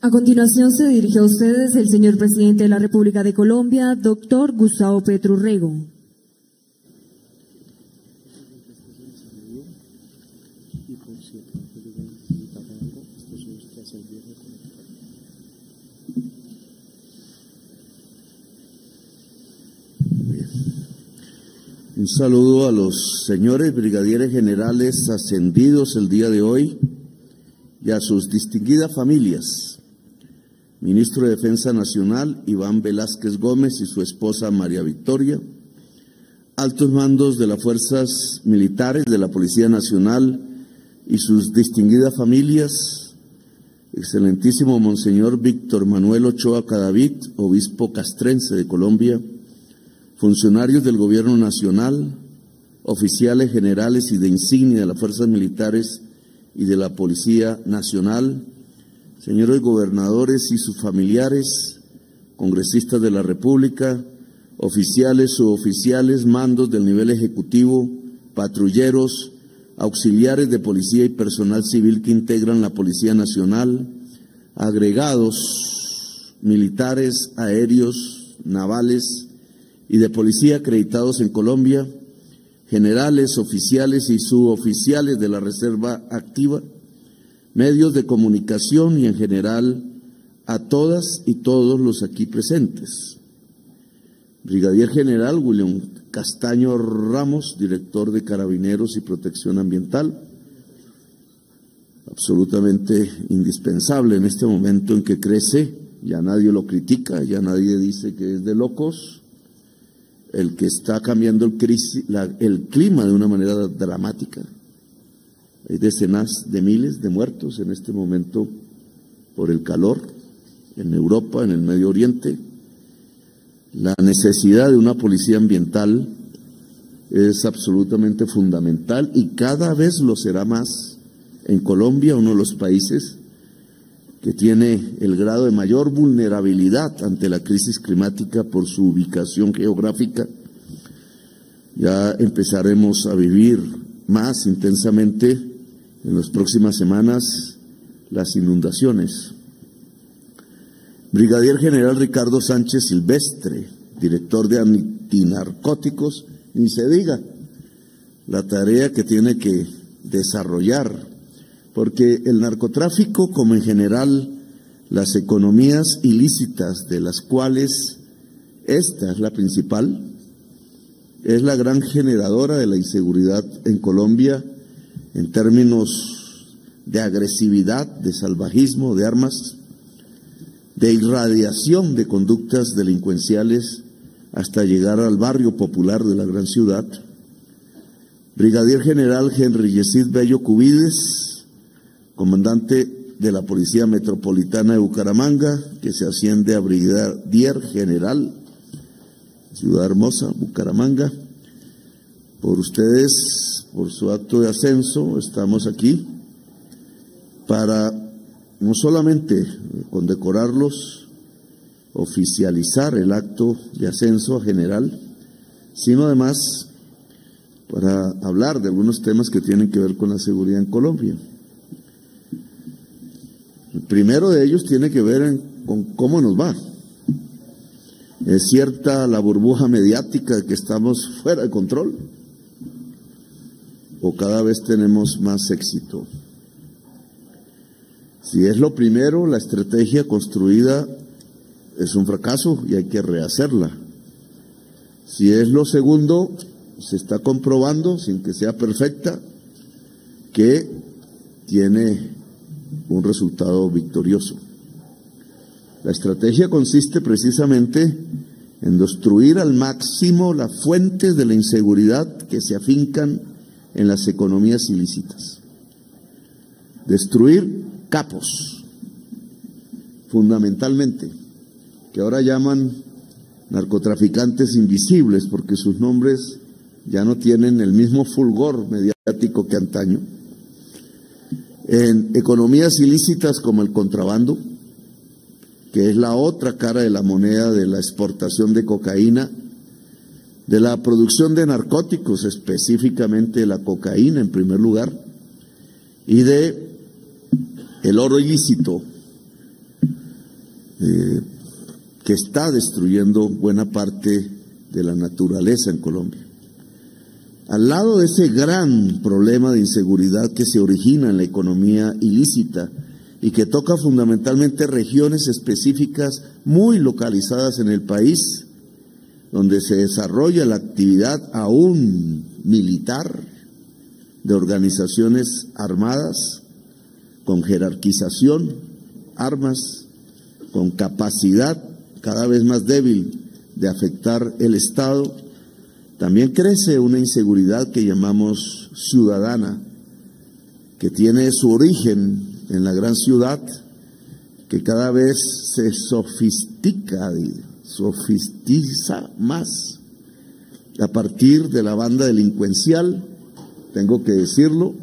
A continuación se dirige a ustedes el señor presidente de la República de Colombia, doctor Gustavo Petro Urrego. Un saludo a los señores brigadieres generales ascendidos el día de hoy y a sus distinguidas familias. Ministro de Defensa Nacional Iván Velázquez Gómez y su esposa María Victoria, altos mandos de las fuerzas militares de la Policía Nacional y sus distinguidas familias, excelentísimo Monseñor Víctor Manuel Ochoa Cadavid, obispo castrense de Colombia, funcionarios del Gobierno Nacional, oficiales generales y de insignia de las fuerzas militares y de la Policía Nacional, señores gobernadores y sus familiares, congresistas de la República, oficiales, suboficiales, mandos del nivel ejecutivo, patrulleros, auxiliares de policía y personal civil que integran la Policía Nacional, agregados militares, aéreos, navales y de policía acreditados en Colombia, generales, oficiales y suboficiales de la Reserva Activa, medios de comunicación y en general a todas y todos los aquí presentes. Brigadier General William Castaño Ramos, director de Carabineros y Protección Ambiental, absolutamente indispensable en este momento en que crece, ya nadie lo critica, ya nadie dice que es de locos, el que está cambiando el clima de una manera dramática. Hay decenas de miles de muertos en este momento por el calor en Europa, en el Medio Oriente. La necesidad de una policía ambiental es absolutamente fundamental y cada vez lo será más en Colombia, uno de los países que tiene el grado de mayor vulnerabilidad ante la crisis climática por su ubicación geográfica. Ya empezaremos a vivir más intensamente en las próximas semanas las inundaciones. Brigadier General Ricardo Sánchez Silvestre, director de antinarcóticos, ni se diga la tarea que tiene que desarrollar, porque el narcotráfico, como en general las economías ilícitas, de las cuales esta es la principal, es la gran generadora de la inseguridad en Colombia en términos de agresividad, de salvajismo, de armas, de irradiación de conductas delincuenciales hasta llegar al barrio popular de la gran ciudad. Brigadier General Henry Yesid Bello Cubides, comandante de la Policía Metropolitana de Bucaramanga, que se asciende a Brigadier General, Ciudad Hermosa, Bucaramanga. Por ustedes, por su acto de ascenso, estamos aquí para no solamente condecorarlos, oficializar el acto de ascenso a general, sino además para hablar de algunos temas que tienen que ver con la seguridad en Colombia. El primero de ellos tiene que ver con cómo nos va. Es cierta la burbuja mediática de que estamos fuera de control, o cada vez tenemos más éxito. Si es lo primero, la estrategia construida es un fracaso y hay que rehacerla. Si es lo segundo, se está comprobando, sin que sea perfecta, que tiene un resultado victorioso. La estrategia consiste precisamente en destruir al máximo las fuentes de la inseguridad que se afincan en las economías ilícitas. Destruir capos, fundamentalmente, que ahora llaman narcotraficantes invisibles porque sus nombres ya no tienen el mismo fulgor mediático que antaño. En economías ilícitas como el contrabando, que es la otra cara de la moneda de la exportación de cocaína, de la producción de narcóticos, específicamente la cocaína en primer lugar, y de el oro ilícito, que está destruyendo buena parte de la naturaleza en Colombia. Al lado de ese gran problema de inseguridad que se origina en la economía ilícita y que toca fundamentalmente regiones específicas muy localizadas en el país, donde se desarrolla la actividad aún militar de organizaciones armadas, con jerarquización, armas, con capacidad cada vez más débil de afectar el Estado, también crece una inseguridad que llamamos ciudadana, que tiene su origen en la gran ciudad, que cada vez se sofistiza más a partir de la banda delincuencial. Tengo que decirlo,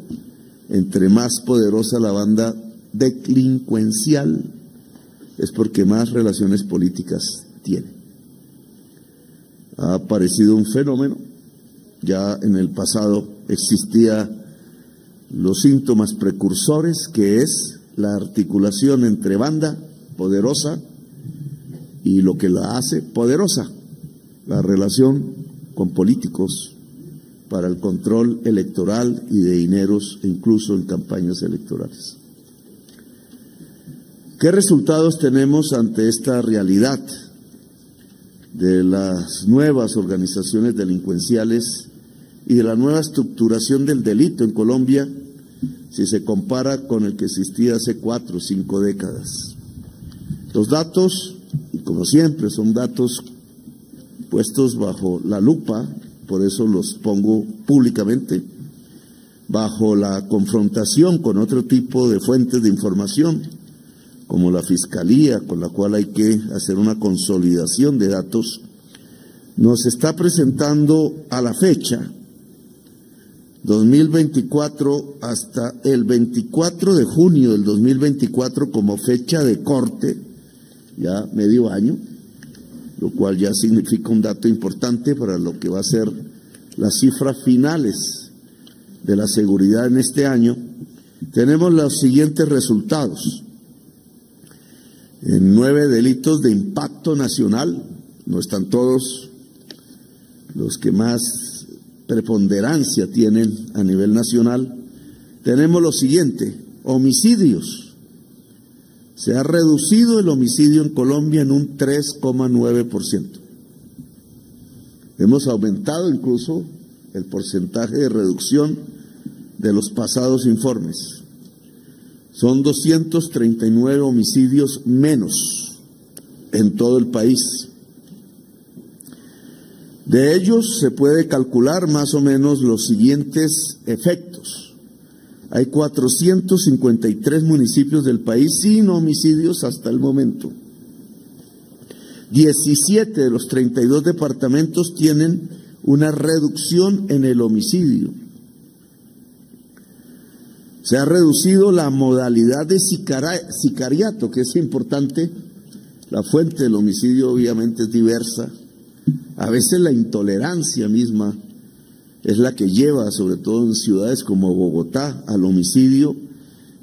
entre más poderosa la banda delincuencial es porque más relaciones políticas tiene. Ha aparecido un fenómeno, ya en el pasado existía los síntomas precursores, que es la articulación entre banda poderosa y lo que la hace poderosa, la relación con políticos para el control electoral y de dineros, incluso en campañas electorales. ¿Qué resultados tenemos ante esta realidad de las nuevas organizaciones delincuenciales y de la nueva estructuración del delito en Colombia si se compara con el que existía hace 4 o 5 décadas? Los datos, y como siempre, son datos puestos bajo la lupa, por eso los pongo públicamente, bajo la confrontación con otro tipo de fuentes de información, como la Fiscalía, con la cual hay que hacer una consolidación de datos, nos está presentando a la fecha 2024 hasta el 24 de junio del 2024 como fecha de corte, ya medio año, lo cual ya significa un dato importante para lo que va a ser las cifras finales de la seguridad en este año. Tenemos los siguientes resultados. En 9 delitos de impacto nacional, no están todos los que más preponderancia tienen a nivel nacional, tenemos lo siguiente: homicidios. Se ha reducido el homicidio en Colombia en un 3,9%. Hemos aumentado incluso el porcentaje de reducción de los pasados informes. Son 239 homicidios menos en todo el país. De ellos se puede calcular más o menos los siguientes efectos. Hay 453 municipios del país sin homicidios hasta el momento. 17 de los 32 departamentos tienen una reducción en el homicidio. Se ha reducido la modalidad de sicariato, que es importante. La fuente del homicidio obviamente es diversa. A veces la intolerancia misma es la que lleva, sobre todo en ciudades como Bogotá, al homicidio,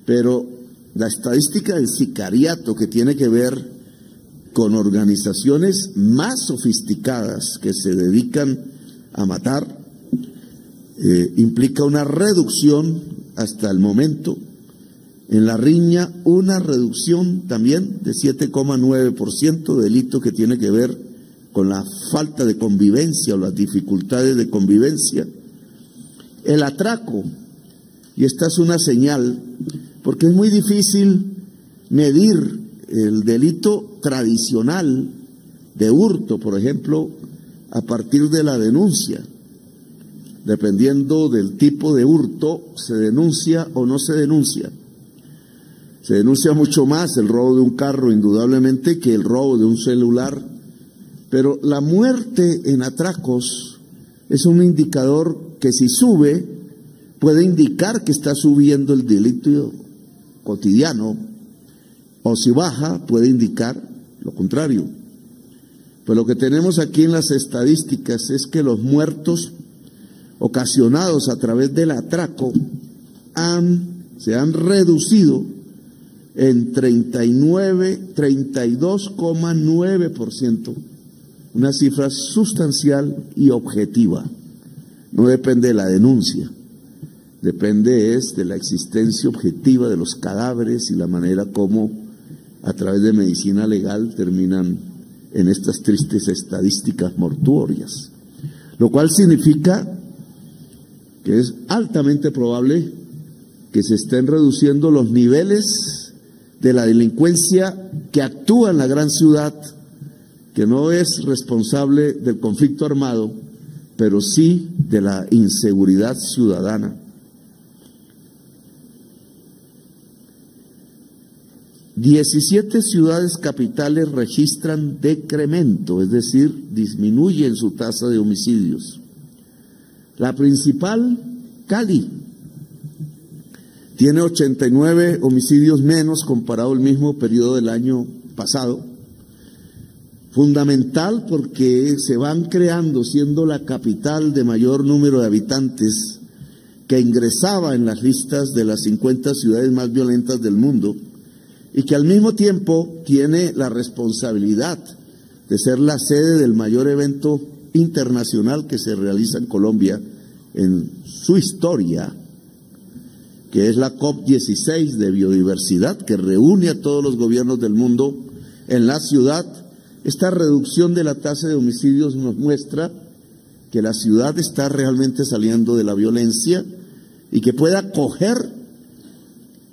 pero la estadística del sicariato, que tiene que ver con organizaciones más sofisticadas que se dedican a matar, implica una reducción hasta el momento. En la riña, una reducción también de 7,9%, delito que tiene que ver con la falta de convivencia o las dificultades de convivencia. El atraco, y esta es una señal, porque es muy difícil medir el delito tradicional de hurto, por ejemplo, a partir de la denuncia. Dependiendo del tipo de hurto, se denuncia o no se denuncia. Se denuncia mucho más el robo de un carro, indudablemente, que el robo de un celular. Pero la muerte en atracos es un indicador que, si sube, puede indicar que está subiendo el delito cotidiano, o si baja, puede indicar lo contrario. Pues lo que tenemos aquí en las estadísticas es que los muertos ocasionados a través del atraco se han reducido en 32,9%, una cifra sustancial y objetiva. No depende de la denuncia, depende de la existencia objetiva de los cadáveres y la manera como a través de medicina legal terminan en estas tristes estadísticas mortuorias, lo cual significa que es altamente probable que se estén reduciendo los niveles de la delincuencia que actúa en la gran ciudad, que no es responsable del conflicto armado, pero sí de la inseguridad ciudadana. Diecisiete ciudades capitales registran decremento, es decir, disminuyen su tasa de homicidios. La principal, Cali, tiene 89 homicidios menos comparado al mismo periodo del año pasado. Fundamental porque se van creando, siendo la capital de mayor número de habitantes, que ingresaba en las listas de las 50 ciudades más violentas del mundo, y que al mismo tiempo tiene la responsabilidad de ser la sede del mayor evento internacional que se realiza en Colombia en su historia, que es la COP16 de biodiversidad, que reúne a todos los gobiernos del mundo en la ciudad. Esta reducción de la tasa de homicidios nos muestra que la ciudad está realmente saliendo de la violencia y que puede acoger,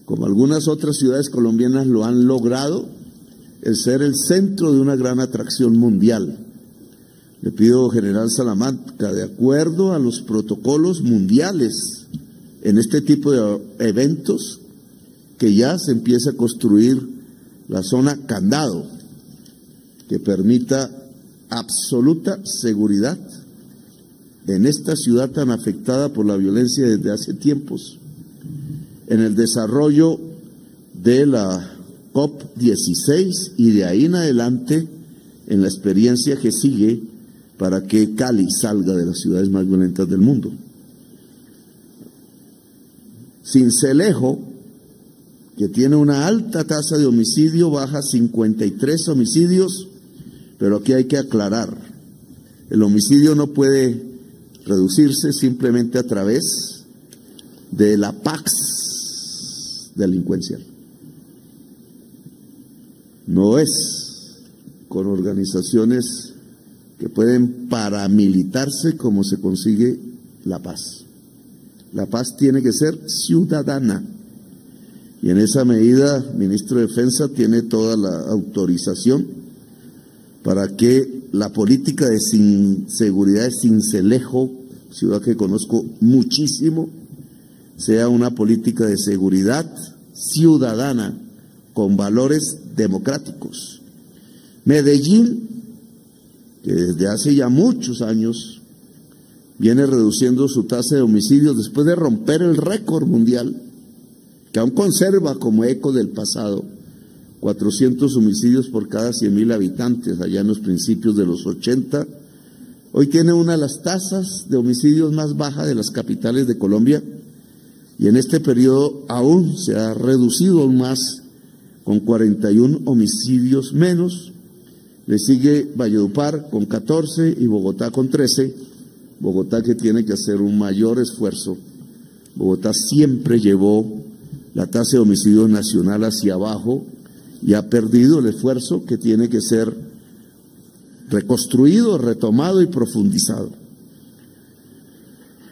como algunas otras ciudades colombianas lo han logrado, el ser el centro de una gran atracción mundial. Le pido, general Salamanca, de acuerdo a los protocolos mundiales en este tipo de eventos, que ya se empiece a construir la zona candado, que permita absoluta seguridad en esta ciudad tan afectada por la violencia desde hace tiempos, en el desarrollo de la COP16 y de ahí en adelante en la experiencia que sigue para que Cali salga de las ciudades más violentas del mundo. Sincelejo, que tiene una alta tasa de homicidio, baja 53 homicidios, pero aquí hay que aclarar, el homicidio no puede reducirse simplemente a través de la pax delincuencial. No es con organizaciones que pueden paramilitarse como se consigue la paz. La paz tiene que ser ciudadana. Y en esa medida, el ministro de Defensa tiene toda la autorización para que la política de seguridad de Sincelejo, ciudad que conozco muchísimo, sea una política de seguridad ciudadana con valores democráticos. Medellín, que desde hace ya muchos años viene reduciendo su tasa de homicidios después de romper el récord mundial, que aún conserva como eco del pasado 400 homicidios por cada 100.000 habitantes allá en los principios de los 80, hoy tiene una de las tasas de homicidios más bajas de las capitales de Colombia, y en este periodo aún se ha reducido aún más, con 41 homicidios menos. Le sigue Valledupar con 14 y Bogotá con 13. Bogotá, que tiene que hacer un mayor esfuerzo. Bogotá siempre llevó la tasa de homicidio nacional hacia abajo y ha perdido el esfuerzo que tiene que ser reconstruido, retomado y profundizado.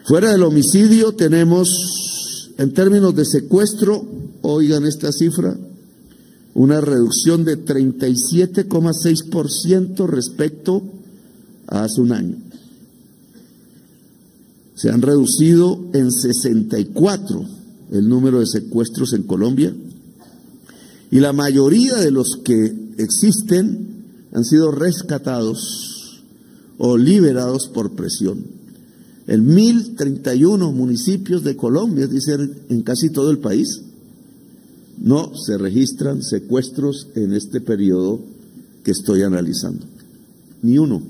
Fuera del homicidio tenemos, en términos de secuestro, oigan esta cifra, una reducción de 37,6% respecto a hace un año. Se han reducido en 64 el número de secuestros en Colombia, y la mayoría de los que existen han sido rescatados o liberados por presión. En 1.031 municipios de Colombia, es decir, en casi todo el país, no se registran secuestros en este periodo que estoy analizando. Ni uno.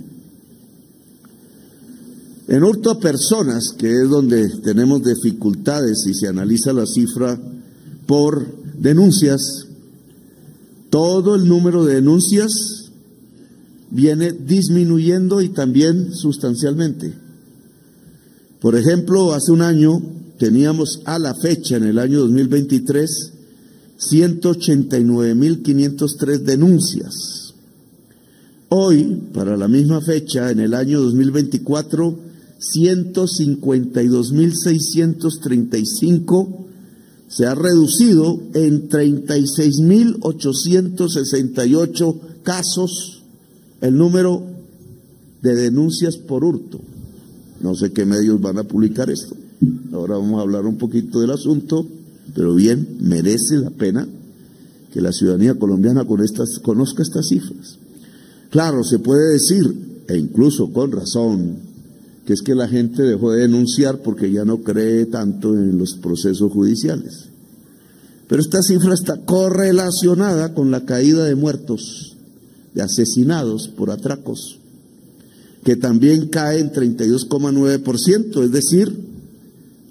En hurto a personas, que es donde tenemos dificultades y se analiza la cifra por denuncias, todo el número de denuncias viene disminuyendo y también sustancialmente. Por ejemplo, hace un año teníamos a la fecha, en el año 2023, 189.503 denuncias. Hoy, para la misma fecha, en el año 2024, 152.635, se ha reducido en 36.868 casos el número de denuncias por hurto. No sé qué medios van a publicar esto. Ahora vamos a hablar un poquito del asunto, pero bien, merece la pena que la ciudadanía colombiana conozca estas cifras. Claro, se puede decir, e incluso con razón, que es que la gente dejó de denunciar porque ya no cree tanto en los procesos judiciales. Pero esta cifra está correlacionada con la caída de muertos, de asesinados por atracos, que también cae en 32,9%, es decir,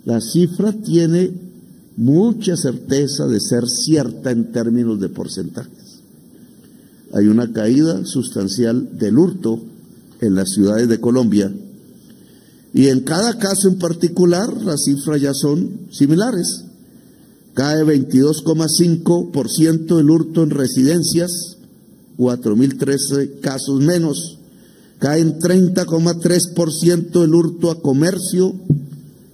la cifra tiene mucha certeza de ser cierta en términos de porcentajes. Hay una caída sustancial del hurto en las ciudades de Colombia y en cada caso en particular las cifras ya son similares. Cae 22,5% el hurto en residencias, 4.013 casos menos. Cae en 30,3% el hurto a comercio,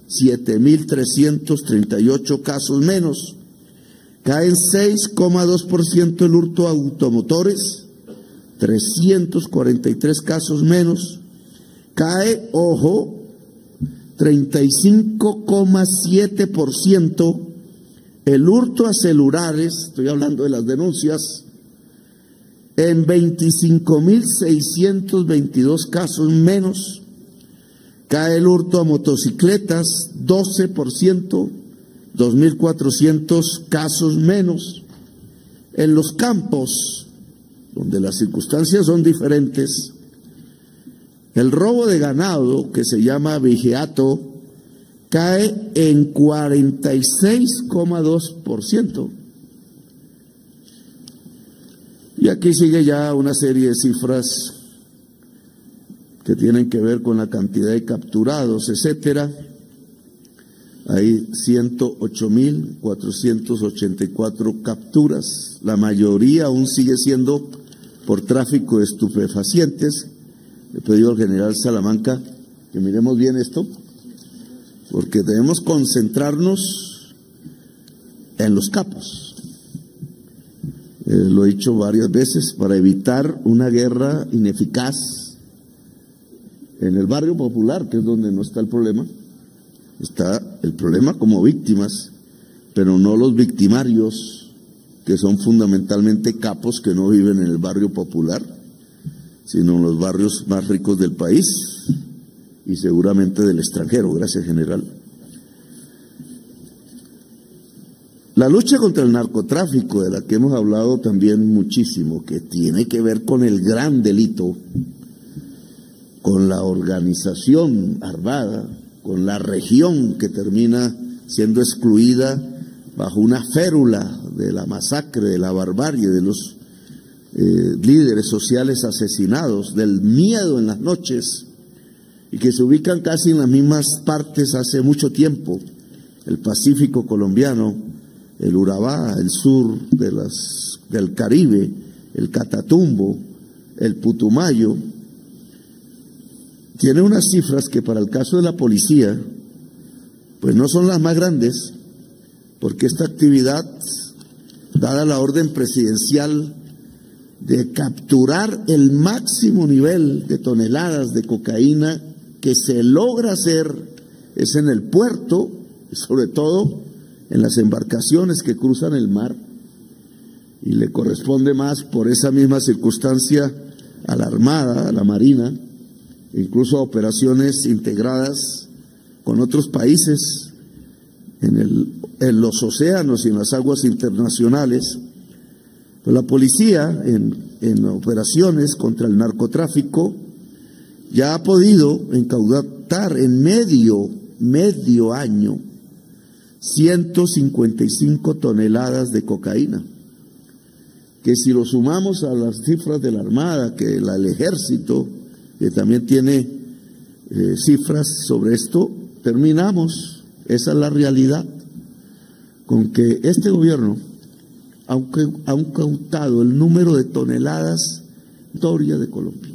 7.338 casos menos. Cae en 6,2% el hurto a automotores, 343 casos menos. Cae, ojo, 35,7% el hurto a celulares, estoy hablando de las denuncias, en 25.622 casos menos. Cae el hurto a motocicletas, 12%, 2.400 casos menos. En los campos, donde las circunstancias son diferentes, el robo de ganado, que se llama vigiato, cae en 46,2%. Y aquí sigue ya una serie de cifras que tienen que ver con la cantidad de capturados, etcétera. Hay 108.484 capturas, la mayoría aún sigue siendo por tráfico de estupefacientes. Le he pedido al general Salamanca que miremos bien esto, porque debemos concentrarnos en los capos. Lo he dicho varias veces, para evitar una guerra ineficaz en el barrio popular, que es donde no está el problema. Está el problema como víctimas, pero no los victimarios, que son fundamentalmente capos que no viven en el barrio popular, sino en los barrios más ricos del país y seguramente del extranjero. Gracias, general. La lucha contra el narcotráfico, de la que hemos hablado también muchísimo, que tiene que ver con el gran delito, con la organización armada, con la región que termina siendo excluida bajo una férula de la masacre, de la barbarie, de los líderes sociales asesinados, del miedo en las noches, y que se ubican casi en las mismas partes hace mucho tiempo: el Pacífico colombiano, el Urabá, el sur del Caribe, el Catatumbo, el Putumayo. Tiene unas cifras que para el caso de la policía, pues no son las más grandes, porque esta actividad, dada la orden presidencial de capturar el máximo nivel de toneladas de cocaína que se logra hacer, es en el puerto, sobre todo en las embarcaciones que cruzan el mar, y le corresponde más por esa misma circunstancia a la Armada, a la Marina, incluso a operaciones integradas con otros países en los océanos y en las aguas internacionales. Pues la policía en operaciones contra el narcotráfico ya ha podido incautar en medio año 155 toneladas de cocaína. que si lo sumamos a las cifras de la Armada, que el Ejército, que también tiene cifras sobre esto, terminamos, esa es la realidad, con que este gobierno, aunque ha incautado el número de toneladas historia de Colombia.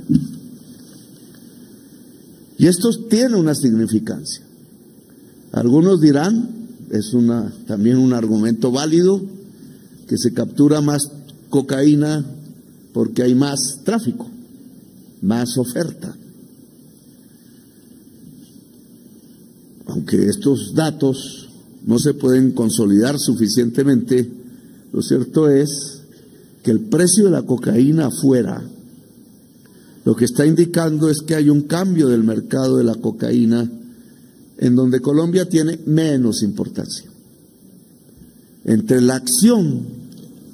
Y esto tiene una significancia. Algunos dirán, es también un argumento válido, que se captura más cocaína porque hay más tráfico, más oferta. Aunque estos datos no se pueden consolidar suficientemente, lo cierto es que el precio de la cocaína afuera, lo que está indicando es que hay un cambio del mercado de la cocaína en donde Colombia tiene menos importancia. Entre la acción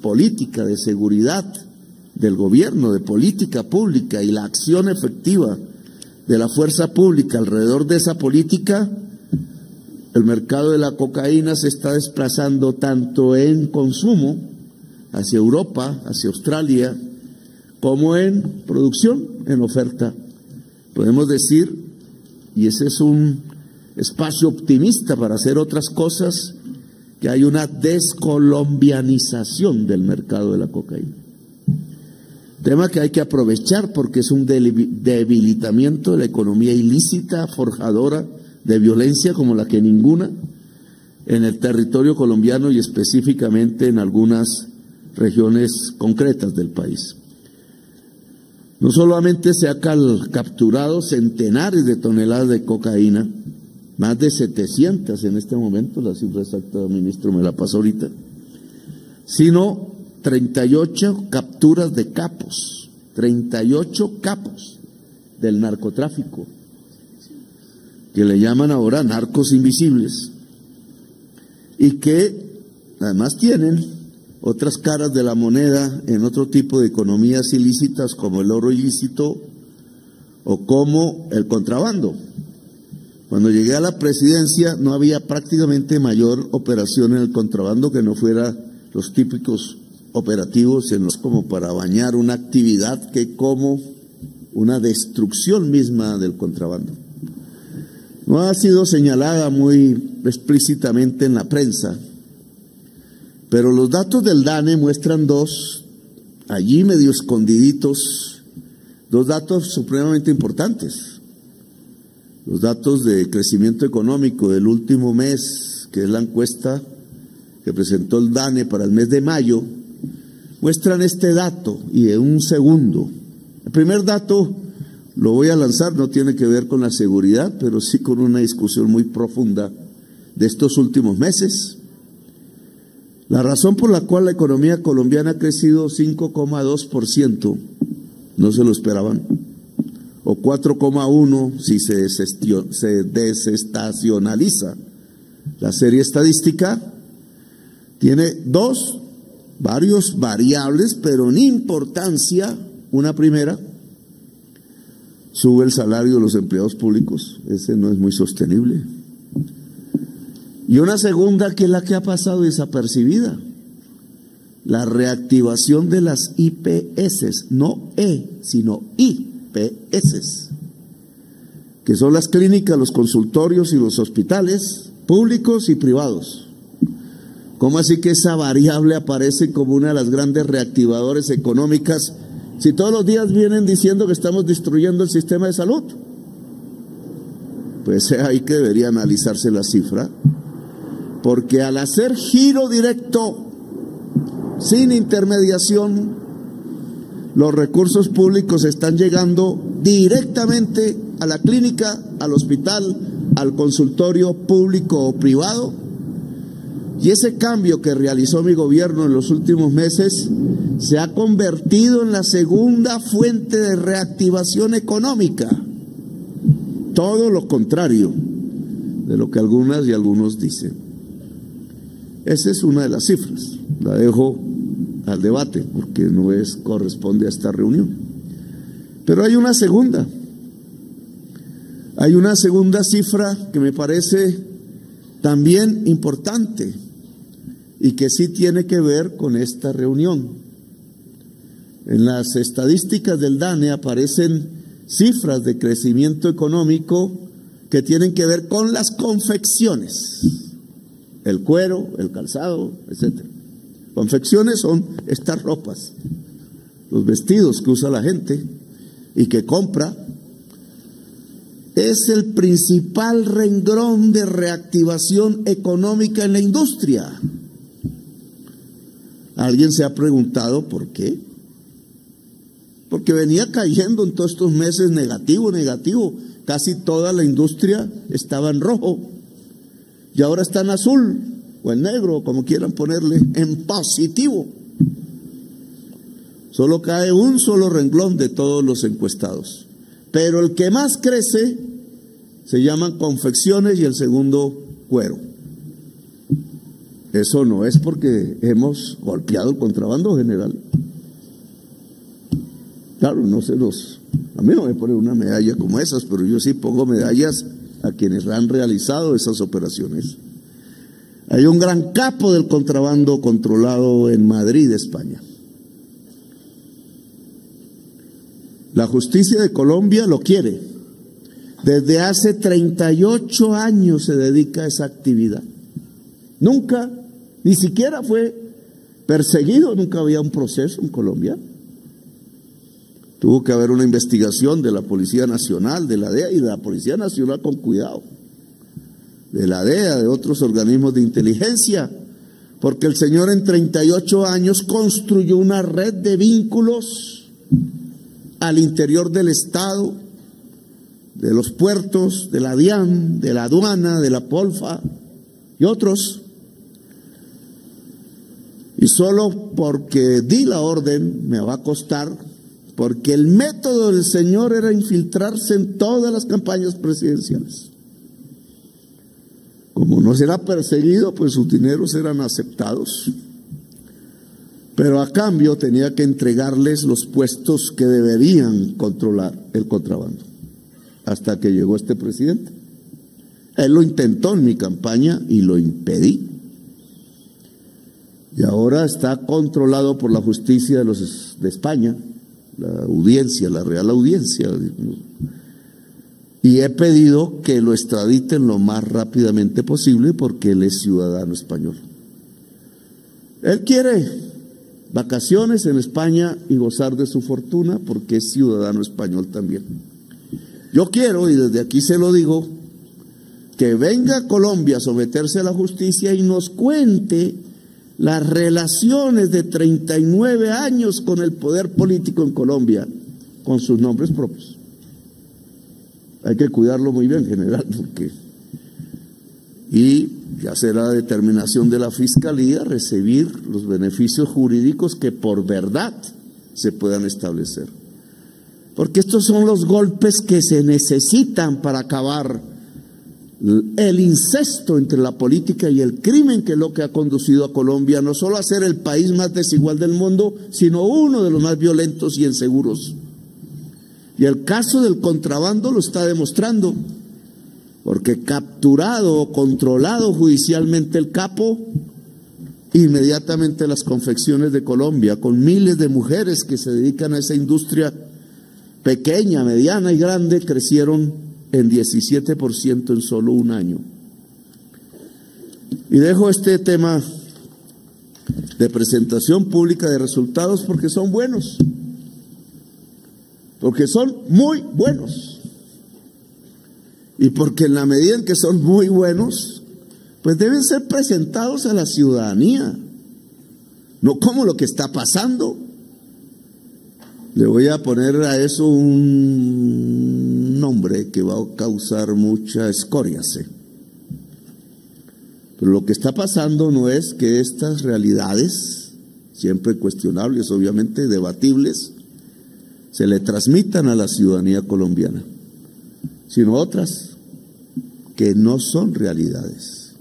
política de seguridad del gobierno, de política pública, y la acción efectiva de la fuerza pública alrededor de esa política, el mercado de la cocaína se está desplazando tanto en consumo hacia Europa, hacia Australia, como en producción, en oferta. Podemos decir, y ese es un espacio optimista para hacer otras cosas, que hay una descolombianización del mercado de la cocaína. Tema que hay que aprovechar porque es un debilitamiento de la economía ilícita, forjadora de violencia como la que ninguna en el territorio colombiano y específicamente en algunas regiones concretas del país. No solamente se ha capturado centenares de toneladas de cocaína, más de 700 en este momento, la cifra exacta del ministro me la pasó ahorita, sino 38 capturas de capos, 38 capos del narcotráfico, que le llaman ahora narcos invisibles, y que además tienen otras caras de la moneda en otro tipo de economías ilícitas como el oro ilícito o como el contrabando. Cuando llegué a la presidencia no había prácticamente mayor operación en el contrabando que no fuera los típicos operativos en los como para bañar una actividad que como una destrucción misma del contrabando. No ha sido señalada muy explícitamente en la prensa, pero los datos del DANE muestran allí medio escondiditos, dos datos supremamente importantes. Los datos de crecimiento económico del último mes, que es la encuesta que presentó el DANE para el mes de mayo, muestran este dato y en un segundo. El primer dato lo voy a lanzar, no tiene que ver con la seguridad, pero sí con una discusión muy profunda de estos últimos meses. La razón por la cual la economía colombiana ha crecido 5,2%, no se lo esperaban, o 4,1% si se desestacionaliza la serie estadística, tiene varios variables, pero en importancia, una primera, sube el salario de los empleados públicos, ese no es muy sostenible. Y una segunda, que es la que ha pasado desapercibida, la reactivación de las IPS, no sino IPS, que son las clínicas, los consultorios y los hospitales públicos y privados. ¿Cómo así que esa variable aparece como una de las grandes reactivadores económicas si todos los días vienen diciendo que estamos destruyendo el sistema de salud? Pues es ahí que debería analizarse la cifra, porque al hacer giro directo, sin intermediación, los recursos públicos están llegando directamente a la clínica, al hospital, al consultorio público o privado. Y ese cambio que realizó mi gobierno en los últimos meses se ha convertido en la segunda fuente de reactivación económica. Todo lo contrario de lo que algunas y algunos dicen. Esa es una de las cifras. La dejo al debate porque no corresponde a esta reunión. Pero hay una segunda. Hay una segunda cifra que me parece también importante y que sí tiene que ver con esta reunión. En las estadísticas del DANE aparecen cifras de crecimiento económico que tienen que ver con las confecciones, el cuero, el calzado, etc. Confecciones son estas ropas, los vestidos que usa la gente y que compra. Es el principal renglón de reactivación económica en la industria. ¿Alguien se ha preguntado por qué? Porque venía cayendo en todos estos meses negativo. Casi toda la industria estaba en rojo y ahora está en azul o en negro, como quieran ponerle, en positivo. Solo cae un solo renglón de todos los encuestados. Pero el que más crece se llaman confecciones y el segundo cuero. Eso no es porque hemos golpeado el contrabando general. Claro, a mí no me ponen una medalla como esas, pero yo sí pongo medallas a quienes han realizado esas operaciones. Hay un gran capo del contrabando controlado en Madrid, España. La justicia de Colombia lo quiere. Desde hace 38 años se dedica a esa actividad. Nunca, ni siquiera fue perseguido, nunca había un proceso en Colombia. Tuvo que haber una investigación de la Policía Nacional, de la DEA y de la Policía Nacional con cuidado, de la DEA, de otros organismos de inteligencia, porque el señor en 38 años construyó una red de vínculos al interior del Estado, de los puertos, de la DIAN, de la aduana, de la Polfa y otros. Y solo porque di la orden me va a costar, porque el método del señor era infiltrarse en todas las campañas presidenciales. Como no será perseguido, pues sus dineros eran aceptados. Pero a cambio tenía que entregarles los puestos que deberían controlar el contrabando. Hasta que llegó este presidente. Él lo intentó en mi campaña y lo impedí. Y ahora está controlado por la justicia de España, la audiencia, la Real Audiencia. Y he pedido que lo extraditen lo más rápidamente posible porque él es ciudadano español. Él quiere vacaciones en España y gozar de su fortuna porque es ciudadano español también. Yo quiero, y desde aquí se lo digo, que venga a Colombia a someterse a la justicia y nos cuente las relaciones de 39 años con el poder político en Colombia, con sus nombres propios. Hay que cuidarlo muy bien, general, porque... Y ya será determinación de la Fiscalía recibir los beneficios jurídicos que por verdad se puedan establecer. Porque estos son los golpes que se necesitan para acabar el incesto entre la política y el crimen, que es lo que ha conducido a Colombia no solo a ser el país más desigual del mundo, sino uno de los más violentos y inseguros. Y el caso del contrabando lo está demostrando, porque capturado o controlado judicialmente el capo, inmediatamente las confecciones de Colombia, con miles de mujeres que se dedican a esa industria pequeña, mediana y grande, crecieron en 17% en solo un año. Y dejo este tema de presentación pública de resultados porque son buenos, porque son muy buenos. Y porque en la medida en que son muy buenos, pues deben ser presentados a la ciudadanía, no como lo que está pasando. Le voy a poner a eso un nombre que va a causar mucha escoria, ¿sí? Pero lo que está pasando no es que estas realidades, siempre cuestionables, obviamente debatibles, se le transmitan a la ciudadanía colombiana, sino otras que no son realidades.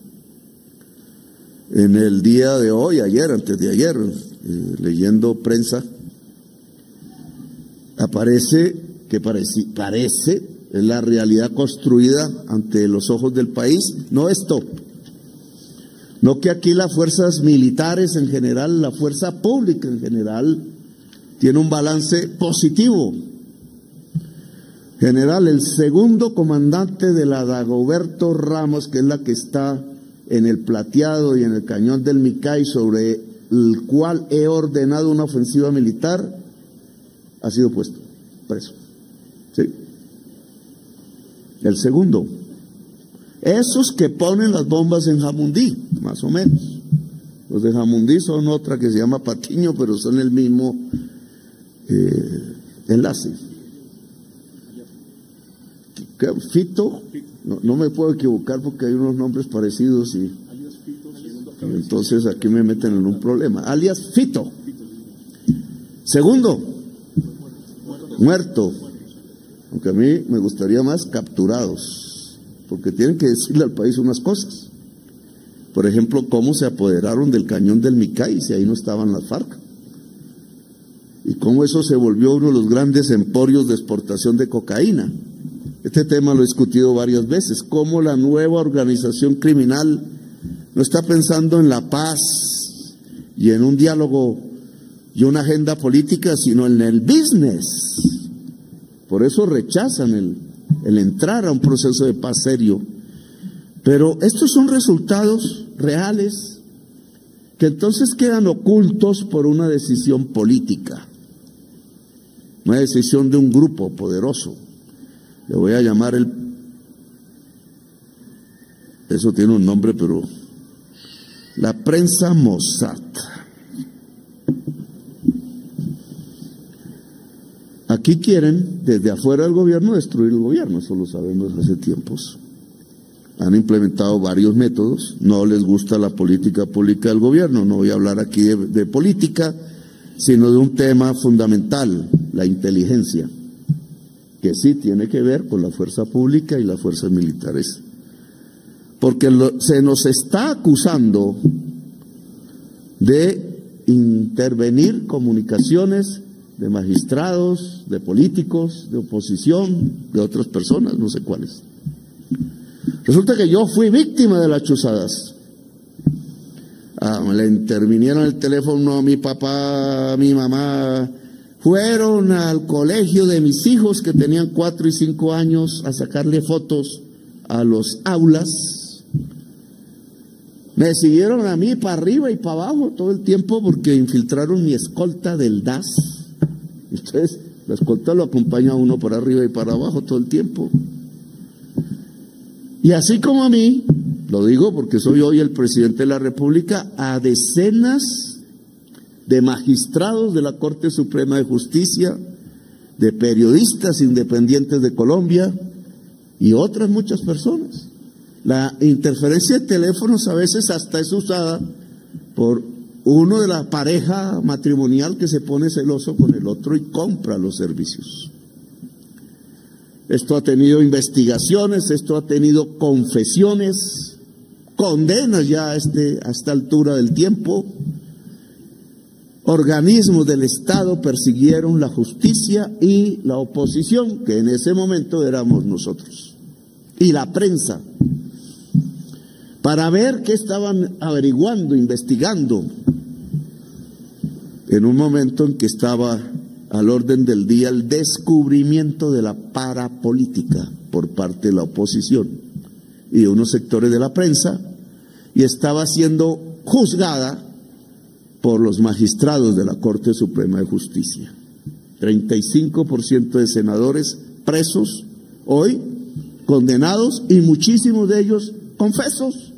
En el día de hoy, ayer, antes de ayer, leyendo prensa, aparece que parece es la realidad construida ante los ojos del país, no esto, no que aquí las fuerzas militares en general, la fuerza pública en general, tiene un balance positivo. General, el segundo comandante de la Dagoberto Ramos, que es la que está en el Plateado y en el Cañón del Micay, sobre el cual he ordenado una ofensiva militar, ha sido puesto preso. ¿Sí? El segundo. Esos que ponen las bombas en Jamundí, más o menos. Los de Jamundí son otra que se llama Patiño, pero son el mismo enlace. Fito, no me puedo equivocar porque hay unos nombres parecidos y entonces aquí me meten en un problema. Alias Fito. Segundo, muerto. Aunque a mí me gustaría más capturados, porque tienen que decirle al país unas cosas. Por ejemplo, cómo se apoderaron del Cañón del Micay si ahí no estaban las FARC. Y cómo eso se volvió uno de los grandes emporios de exportación de cocaína. Este tema lo he discutido varias veces, cómo la nueva organización criminal no está pensando en la paz y en un diálogo y una agenda política, sino en el business. Por eso rechazan el entrar a un proceso de paz serio. Pero estos son resultados reales que entonces quedan ocultos por una decisión política, una decisión de un grupo poderoso. Le voy a llamar eso tiene un nombre, pero la prensa Mossad. Aquí quieren, desde afuera del gobierno, destruir el gobierno, eso lo sabemos desde hace tiempos. Han implementado varios métodos, no les gusta la política pública del gobierno, no voy a hablar aquí de política, sino de un tema fundamental, la inteligencia, que sí tiene que ver con la fuerza pública y las fuerzas militares. Porque se nos está acusando de intervenir comunicaciones de magistrados, de políticos, de oposición, de otras personas, no sé cuáles. Resulta que yo fui víctima de las chuzadas. Le intervinieron el teléfono, mi papá, mi mamá, fueron al colegio de mis hijos que tenían 4 y 5 años a sacarle fotos a los aulas. Me siguieron a mí para arriba y para abajo todo el tiempo porque infiltraron mi escolta del DAS. Entonces, la escolta lo acompaña a uno para arriba y para abajo todo el tiempo. Y así como a mí, lo digo porque soy hoy el presidente de la República, a decenas de magistrados de la Corte Suprema de Justicia, de periodistas independientes de Colombia y otras muchas personas. La interferencia de teléfonos a veces hasta es usada por uno de la pareja matrimonial que se pone celoso con el otro y compra los servicios. Esto ha tenido investigaciones, esto ha tenido confesiones, condenas ya a esta altura del tiempo. Organismos del Estado persiguieron la justicia y la oposición, que en ese momento éramos nosotros, y la prensa, para ver qué estaban averiguando, investigando, en un momento en que estaba al orden del día el descubrimiento de la parapolítica por parte de la oposición y de unos sectores de la prensa, y estaba siendo juzgada por los magistrados de la Corte Suprema de Justicia. 35% de senadores presos hoy, condenados, y muchísimos de ellos confesos.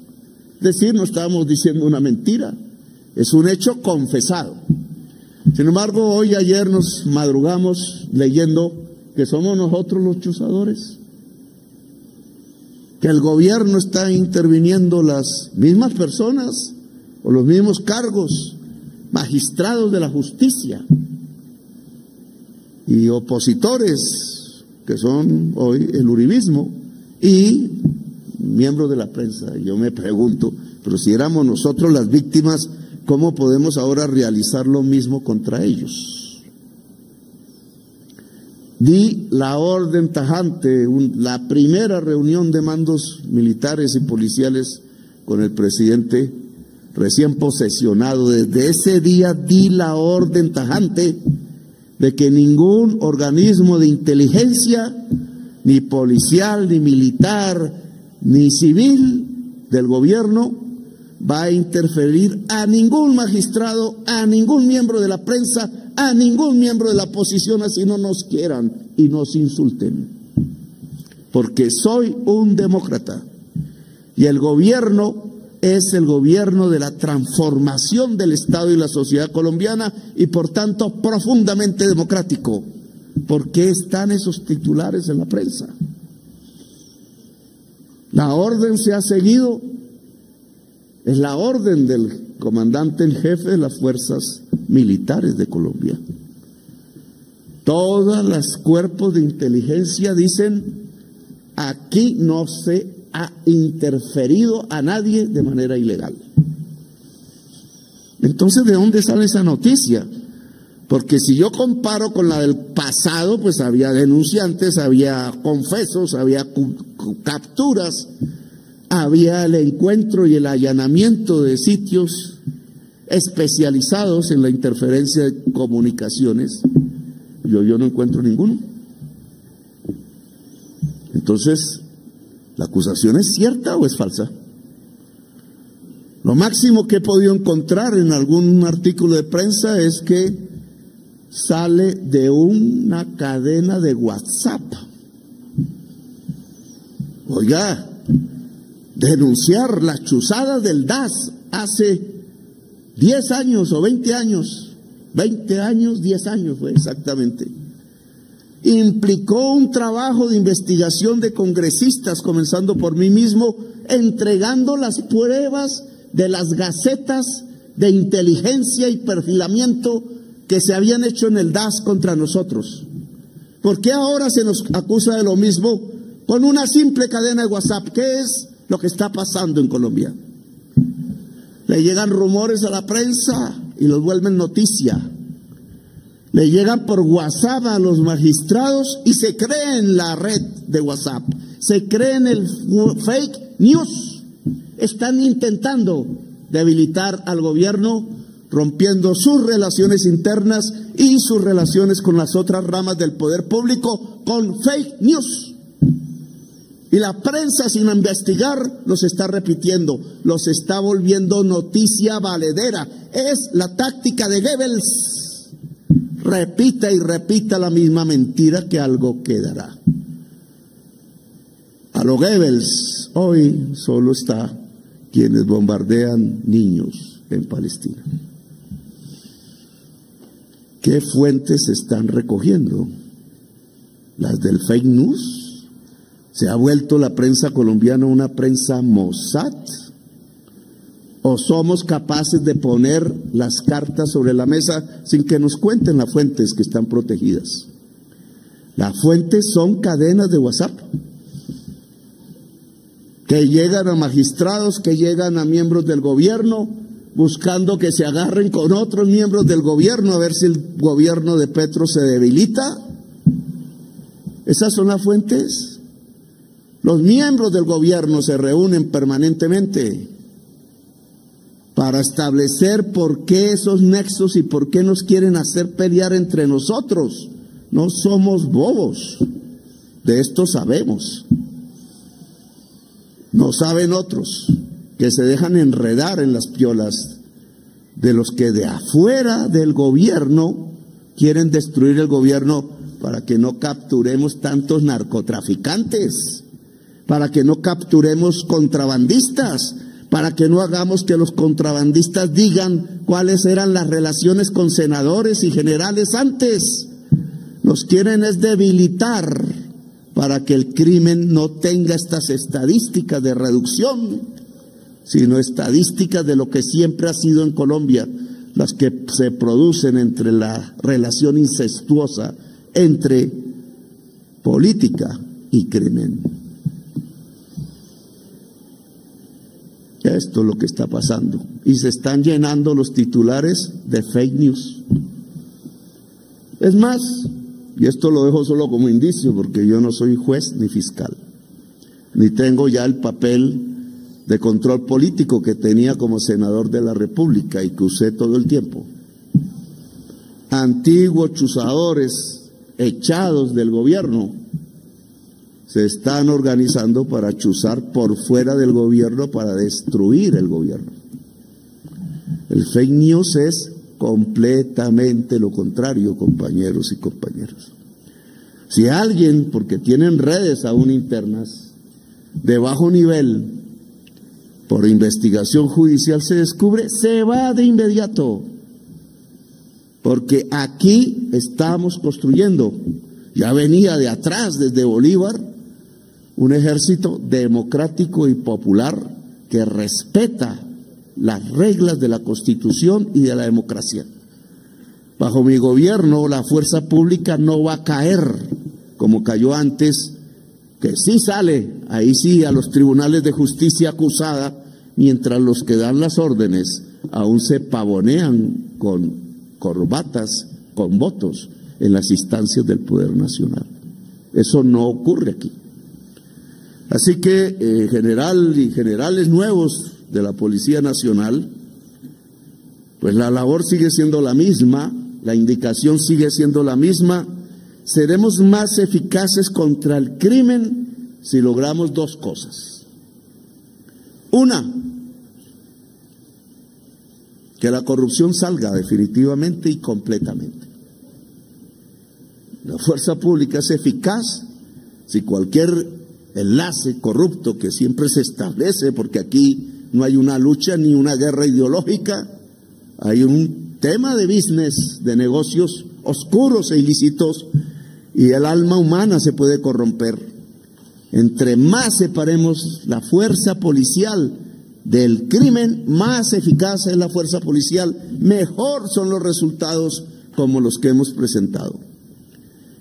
Es decir, no estábamos diciendo una mentira, es un hecho confesado. Sin embargo, hoy, ayer nos madrugamos leyendo que somos nosotros los chuzadores, que el gobierno está interviniendo las mismas personas o los mismos cargos, magistrados de la justicia y opositores, que son hoy el uribismo, y miembros de la prensa. Yo me pregunto, pero si éramos nosotros las víctimas, ¿cómo podemos ahora realizar lo mismo contra ellos? Di la orden tajante, la primera reunión de mandos militares y policiales con el presidente recién posesionado. Desde ese día di la orden tajante de que ningún organismo de inteligencia, ni policial, ni militar, ni civil del gobierno, va a interferir a ningún magistrado, a ningún miembro de la prensa, a ningún miembro de la oposición, así no nos quieran y nos insulten. Porque soy un demócrata y el gobierno es el gobierno de la transformación del Estado y la sociedad colombiana y por tanto profundamente democrático. ¿Por qué están esos titulares en la prensa? La orden se ha seguido, es la orden del comandante en jefe de las fuerzas militares de Colombia. Todos los cuerpos de inteligencia dicen: aquí no se ha interferido a nadie de manera ilegal. Entonces, ¿de dónde sale esa noticia? Porque si yo comparo con la del pasado, pues había denunciantes, había confesos, había capturas, había el encuentro y el allanamiento de sitios especializados en la interferencia de comunicaciones. Yo no encuentro ninguno. Entonces, ¿la acusación es cierta o es falsa? Lo máximo que he podido encontrar en algún artículo de prensa es que sale de una cadena de WhatsApp. Oiga, denunciar las chuzadas del DAS hace 10 años o 20 años, 20 años, 10 años fue exactamente, implicó un trabajo de investigación de congresistas, comenzando por mí mismo, entregando las pruebas de las gacetas de inteligencia y perfilamiento que se habían hecho en el DAS contra nosotros. ¿Por qué ahora se nos acusa de lo mismo con una simple cadena de WhatsApp? ¿Qué es lo que está pasando en Colombia? Le llegan rumores a la prensa y los vuelven noticia. Le llegan por WhatsApp a los magistrados y se creen la red de WhatsApp. Se creen el fake news. Están intentando debilitar al gobierno, rompiendo sus relaciones internas y sus relaciones con las otras ramas del poder público con fake news. Y la prensa, sin investigar, los está repitiendo, los está volviendo noticia valedera. Es la táctica de Goebbels. Repita y repita la misma mentira que algo quedará. A lo Goebbels hoy solo está quienes bombardean niños en Palestina. ¿Qué fuentes se están recogiendo? ¿Las del fake news? ¿Se ha vuelto la prensa colombiana una prensa Mossad? ¿O somos capaces de poner las cartas sobre la mesa sin que nos cuenten las fuentes que están protegidas? Las fuentes son cadenas de WhatsApp que llegan a magistrados, que llegan a miembros del gobierno, buscando que se agarren con otros miembros del gobierno a ver si el gobierno de Petro se debilita. ¿Esas son las fuentes? Los miembros del gobierno se reúnen permanentemente para establecer por qué esos nexos y por qué nos quieren hacer pelear entre nosotros. No somos bobos, de esto sabemos. No saben otros que se dejan enredar en las piolas de los que de afuera del gobierno quieren destruir el gobierno para que no capturemos tantos narcotraficantes, para que no capturemos contrabandistas, para que no hagamos que los contrabandistas digan cuáles eran las relaciones con senadores y generales antes. Nos quieren es debilitar para que el crimen no tenga estas estadísticas de reducción, sino estadísticas de lo que siempre ha sido en Colombia, las que se producen entre la relación incestuosa entre política y crimen. Esto es lo que está pasando. Y se están llenando los titulares de fake news. Es más, y esto lo dejo solo como indicio porque yo no soy juez ni fiscal, ni tengo ya el papel de control político que tenía como senador de la República y que usé todo el tiempo. antiguos chuzadores echados del gobierno se están organizando para chuzar por fuera del gobierno, para destruir el gobierno. El fake news es completamente lo contrario, compañeros y compañeras. Si alguien, porque tienen redes aún internas de bajo nivel, por investigación judicial se descubre, se va de inmediato. Porque aquí estamos construyendo, ya venía de atrás, desde Bolívar, un ejército democrático y popular que respeta las reglas de la Constitución y de la democracia. Bajo mi gobierno, la fuerza pública no va a caer como cayó antes, que sí sale, ahí sí, a los tribunales de justicia acusada, mientras los que dan las órdenes aún se pavonean con corbatas, con votos en las instancias del Poder Nacional. Eso no ocurre aquí. Así que general y generales nuevos de la Policía Nacional, pues la labor sigue siendo la misma, la indicación sigue siendo la misma. Seremos más eficaces contra el crimen si logramos dos cosas. Una, que la corrupción salga definitivamente y completamente. La fuerza pública es eficaz si cualquier enlace corrupto que siempre se establece, porque aquí no hay una lucha ni una guerra ideológica, hay un tema de business, de negocios oscuros e ilícitos, y el alma humana se puede corromper. Entre más separemos la fuerza policial del crimen, más eficaz es la fuerza policial, mejor son los resultados como los que hemos presentado.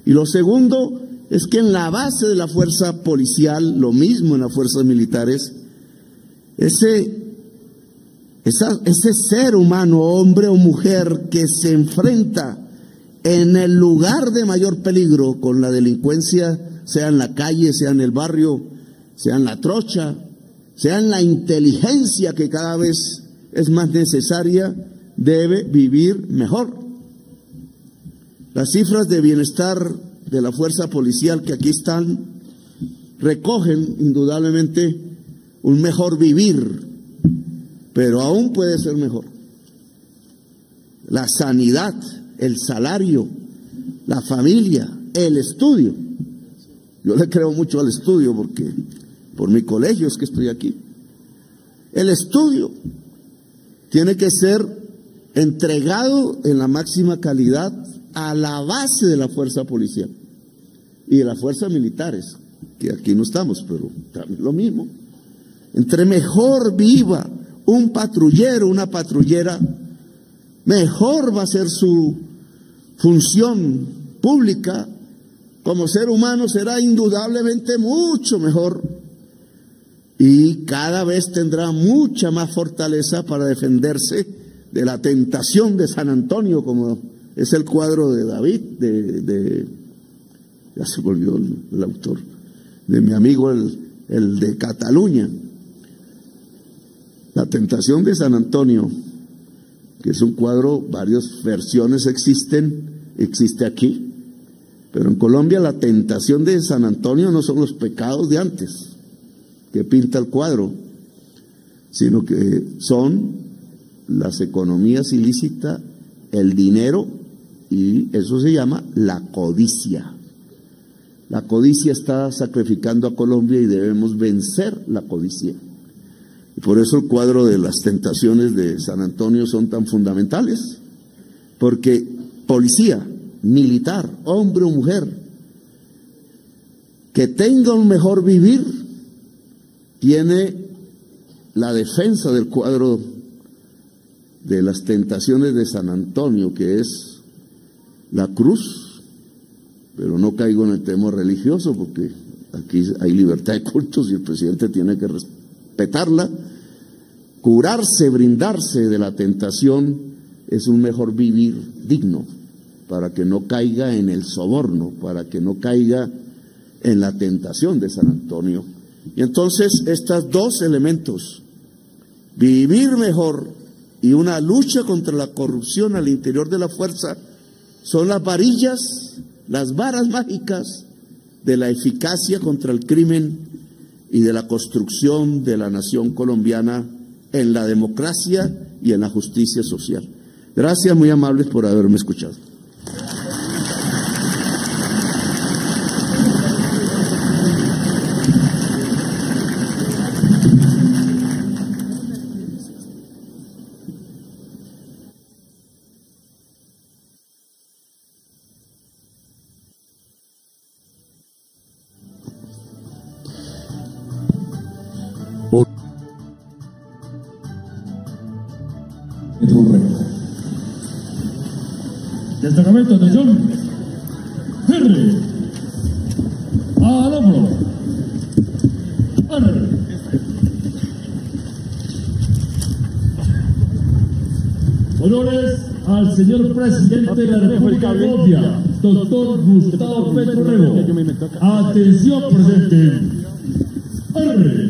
Y lo segundo es que en la base de la fuerza policial, lo mismo en las fuerzas militares, ese ser humano, hombre o mujer, que se enfrenta en el lugar de mayor peligro con la delincuencia, sea en la calle, sea en el barrio, sea en la trocha, sea en la inteligencia que cada vez es más necesaria, debe vivir mejor. Las cifras de bienestar de la fuerza policial que aquí están recogen indudablemente un mejor vivir, pero aún puede ser mejor. La sanidad, el salario, la familia, el estudio. Yo le creo mucho al estudio porque por mi colegio es que estoy aquí. El estudio tiene que ser entregado en la máxima calidad a la base de la fuerza policial y de las fuerzas militares, que aquí no estamos, pero también lo mismo. Entre mejor viva un patrullero, una patrullera, mejor va a ser su función pública. Como ser humano será indudablemente mucho mejor y cada vez tendrá mucha más fortaleza para defenderse de la tentación de San Antonio, como es el cuadro de David, ya se volvió el autor, de mi amigo el de Cataluña. La tentación de San Antonio, que es un cuadro, varias versiones existe aquí. Pero en Colombia la tentación de San Antonio no son los pecados de antes que pinta el cuadro, sino que son las economías ilícitas, el dinero, y eso se llama la codicia. La codicia está sacrificando a Colombia y debemos vencer la codicia. Y por eso el cuadro de las tentaciones de San Antonio son tan fundamentales, porque policía, militar, hombre o mujer, que tenga un mejor vivir, tiene la defensa del cuadro de las tentaciones de San Antonio, que es la cruz. Pero no caigo en el tema religioso, porque aquí hay libertad de cultos y el presidente tiene que respetarla. Curarse, brindarse de la tentación es un mejor vivir digno, para que no caiga en el soborno, para que no caiga en la tentación de San Antonio. Y entonces estos dos elementos, vivir mejor y una lucha contra la corrupción al interior de la fuerza, son las varillas, las varas mágicas de la eficacia contra el crimen y de la construcción de la nación colombiana en la democracia y en la justicia social. Gracias, muy amables por haberme escuchado. Destacamento, atención. R. Al hombro. R. Honores al señor presidente de la República de Colombia, doctor Gustavo Petro Rego. Atención presente. R.